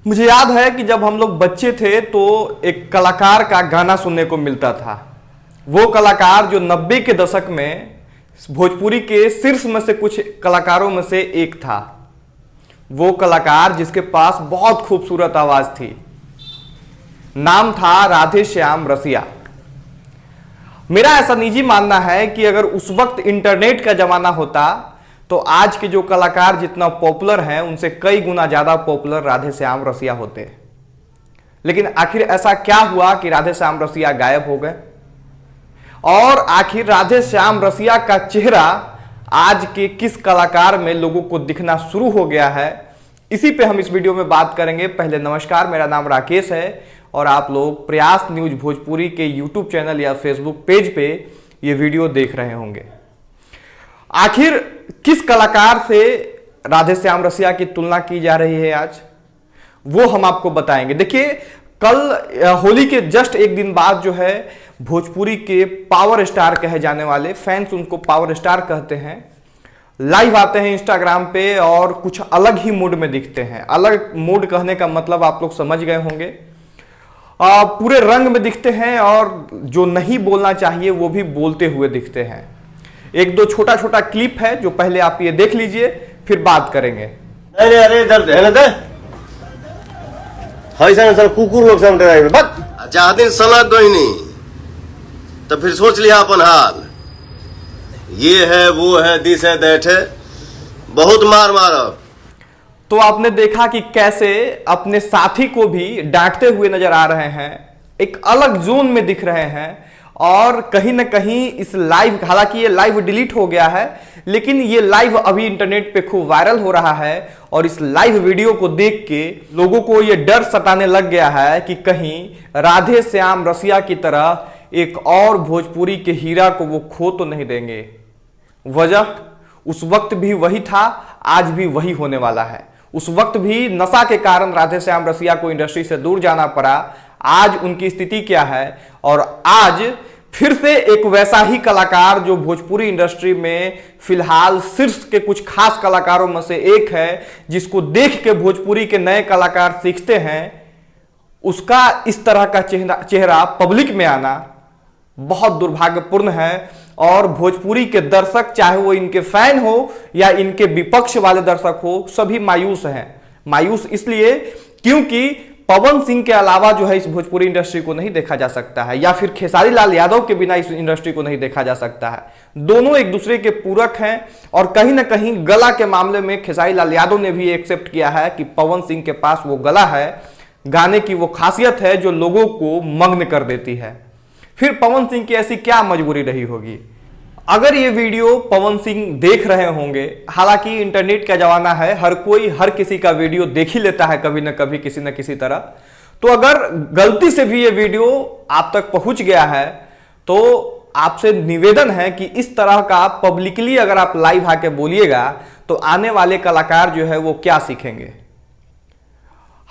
मुझे याद है कि जब हम लोग बच्चे थे तो एक कलाकार का गाना सुनने को मिलता था। वो कलाकार जो 90 के दशक में भोजपुरी के शीर्ष में से कुछ कलाकारों में से एक था। वो कलाकार जिसके पास बहुत खूबसूरत आवाज थी, नाम था राधे श्याम रसिया। मेरा ऐसा निजी मानना है कि अगर उस वक्त इंटरनेट का जमाना होता तो आज के जो कलाकार जितना पॉपुलर हैं उनसे कई गुना ज्यादा पॉपुलर राधे श्याम रसिया होते। लेकिन आखिर ऐसा क्या हुआ कि राधे श्याम रसिया गायब हो गए, और आखिर राधे श्याम रसिया का चेहरा आज के किस कलाकार में लोगों को दिखना शुरू हो गया है, इसी पे हम इस वीडियो में बात करेंगे। पहले नमस्कार, मेरा नाम राकेश है और आप लोग प्रयास न्यूज भोजपुरी के यूट्यूब चैनल या फेसबुक पेज पे ये वीडियो देख रहे होंगे। आखिर किस कलाकार से राधे श्याम रसिया की तुलना की जा रही है आज, वो हम आपको बताएंगे। देखिए, कल होली के जस्ट एक दिन बाद जो है भोजपुरी के पावर स्टार कहे जाने वाले, फैंस उनको पावर स्टार कहते हैं, लाइव आते हैं इंस्टाग्राम पे और कुछ अलग ही मूड में दिखते हैं। अलग मूड कहने का मतलब आप लोग समझ गए होंगे। पूरे रंग में दिखते हैं और जो नहीं बोलना चाहिए वो भी बोलते हुए दिखते हैं। एक दो छोटा छोटा क्लिप है जो पहले आप ये देख लीजिए, फिर बात करेंगे। अरे अरे इधर है ना, सर कुकुर लोग समझ बस दिन सलाह दो नहीं तो फिर सोच लिया अपन हाल, ये है वो है दिस है दैट है, बहुत मार मारो। तो आपने देखा कि कैसे अपने साथी को भी डांटते हुए नजर आ रहे हैं, एक अलग जोन में दिख रहे हैं। और कहीं ना कहीं इस लाइव, हालांकि ये लाइव डिलीट हो गया है, लेकिन ये लाइव अभी इंटरनेट पे खूब वायरल हो रहा है। और इस लाइव वीडियो को देख के लोगों को ये डर सताने लग गया है कि कहीं राधे श्याम रसिया की तरह एक और भोजपुरी के हीरा को वो खो तो नहीं देंगे। वजह उस वक्त भी वही था, आज भी वही होने वाला है। उस वक्त भी नशा के कारण राधे श्याम रसिया को इंडस्ट्री से दूर जाना पड़ा। आज उनकी स्थिति क्या है, और आज फिर से एक वैसा ही कलाकार जो भोजपुरी इंडस्ट्री में फिलहाल शीर्ष के कुछ खास कलाकारों में से एक है, जिसको देख के भोजपुरी के नए कलाकार सीखते हैं, उसका इस तरह का चेहरा पब्लिक में आना बहुत दुर्भाग्यपूर्ण है। और भोजपुरी के दर्शक, चाहे वो इनके फैन हो या इनके विपक्ष वाले दर्शक हो, सभी मायूस हैं। मायूस इसलिए क्योंकि पवन सिंह के अलावा जो है इस भोजपुरी इंडस्ट्री को नहीं देखा जा सकता है, या फिर खेसारी लाल यादव के बिना इस इंडस्ट्री को नहीं देखा जा सकता है। दोनों एक दूसरे के पूरक हैं, और कहीं ना कहीं गला के मामले में खेसारी लाल यादव ने भी एक्सेप्ट किया है कि पवन सिंह के पास वो गला है, गाने की वो खासियत है जो लोगों को मग्न कर देती है। फिर पवन सिंह की ऐसी क्या मजबूरी रही होगी? अगर ये वीडियो पवन सिंह देख रहे होंगे, हालांकि इंटरनेट का जमाना है, हर कोई हर किसी का वीडियो देख ही लेता है कभी ना कभी, किसी न किसी तरह। तो अगर गलती से भी ये वीडियो आप तक पहुंच गया है तो आपसे निवेदन है कि इस तरह का पब्लिकली अगर आप लाइव आके बोलिएगा तो आने वाले कलाकार जो है वो क्या सीखेंगे।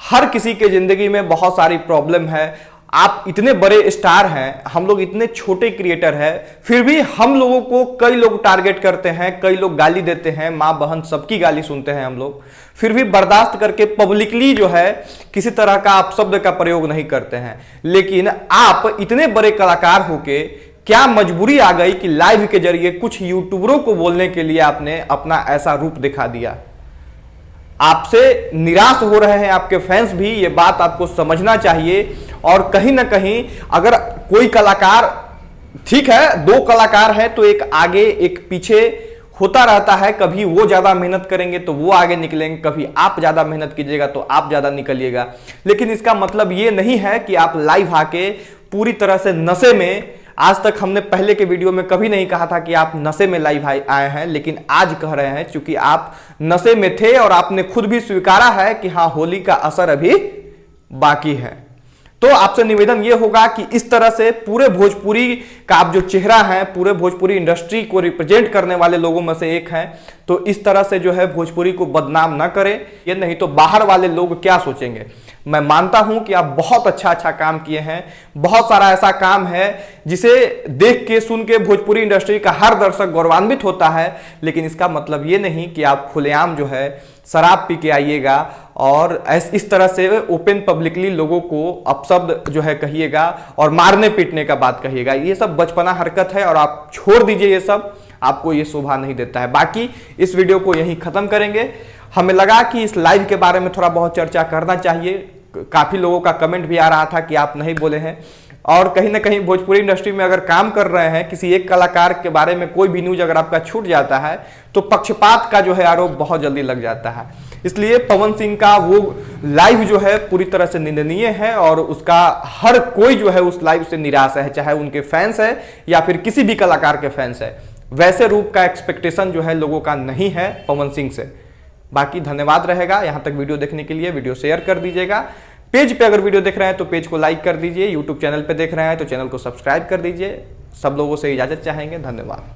हर किसी के जिंदगी में बहुत सारी प्रॉब्लम है। आप इतने बड़े स्टार हैं, हम लोग इतने छोटे क्रिएटर हैं, फिर भी हम लोगों को कई लोग टारगेट करते हैं, कई लोग गाली देते हैं, माँ बहन सबकी गाली सुनते हैं हम लोग, फिर भी बर्दाश्त करके पब्लिकली जो है किसी तरह का आप शब्द का प्रयोग नहीं करते हैं। लेकिन आप इतने बड़े कलाकार होके क्या मजबूरी आ गई कि लाइव के जरिए कुछ यूट्यूबरों को बोलने के लिए आपने अपना ऐसा रूप दिखा दिया? आपसे निराश हो रहे हैं आपके फैंस भी, ये बात आपको समझना चाहिए। और कहीं ना कहीं अगर कोई कलाकार, ठीक है, दो कलाकार हैं तो एक आगे एक पीछे होता रहता है, कभी वो ज्यादा मेहनत करेंगे तो वो आगे निकलेंगे, कभी आप ज्यादा मेहनत कीजिएगा तो आप ज्यादा निकलिएगा। लेकिन इसका मतलब ये नहीं है कि आप लाइव आके पूरी तरह से नशे में, आज तक हमने पहले के वीडियो में कभी नहीं कहा था कि आप नशे में लाइव आए हैं, लेकिन आज कह रहे हैं क्योंकि आप नशे में थे और आपने खुद भी स्वीकारा है कि हाँ, होली का असर अभी बाकी है। तो आपसे निवेदन यह होगा कि इस तरह से पूरे भोजपुरी का आप जो चेहरा है, पूरे भोजपुरी इंडस्ट्री को रिप्रेजेंट करने वाले लोगों में से एक हैं, तो इस तरह से जो है भोजपुरी को बदनाम ना करें। ये नहीं तो बाहर वाले लोग क्या सोचेंगे। मैं मानता हूं कि आप बहुत अच्छा काम किए हैं, बहुत सारा ऐसा काम है जिसे देख के सुन के भोजपुरी इंडस्ट्री का हर दर्शक गौरवान्वित होता है, लेकिन इसका मतलब ये नहीं कि आप खुलेआम जो है शराब पी के आइएगा और इस तरह से ओपन पब्लिकली लोगों को अपशब्द जो है कहिएगा और मारने पीटने का बात कहिएगा, ये सब बचपना हरकत है और आप छोड़ दीजिए ये सब, आपको ये शोभा नहीं देता है। बाकी इस वीडियो को यहीं खत्म करेंगे। हमें लगा कि इस लाइव के बारे में थोड़ा बहुत चर्चा करना चाहिए, काफी लोगों का कमेंट भी आ रहा था कि आप नहीं बोले हैं, और कहीं ना कहीं भोजपुरी इंडस्ट्री में अगर काम कर रहे हैं, किसी एक कलाकार के बारे में कोई भी न्यूज अगर आपका छूट जाता है तो पक्षपात का जो है आरोप बहुत जल्दी लग जाता है। इसलिए पवन सिंह का वो लाइव जो है पूरी तरह से निंदनीय है और उसका हर कोई जो है उस लाइव से निराश है, चाहे उनके फैंस है या फिर किसी भी कलाकार के फैंस है। वैसे रूप का एक्सपेक्टेशन जो है लोगों का नहीं है पवन सिंह से। बाकी धन्यवाद रहेगा यहां तक वीडियो देखने के लिए। वीडियो शेयर कर दीजिएगा, पेज पे अगर वीडियो देख रहे हैं तो पेज को लाइक कर दीजिए, यूट्यूब चैनल पे देख रहे हैं तो चैनल को सब्सक्राइब कर दीजिए। सब लोगों से इजाजत चाहेंगे, धन्यवाद।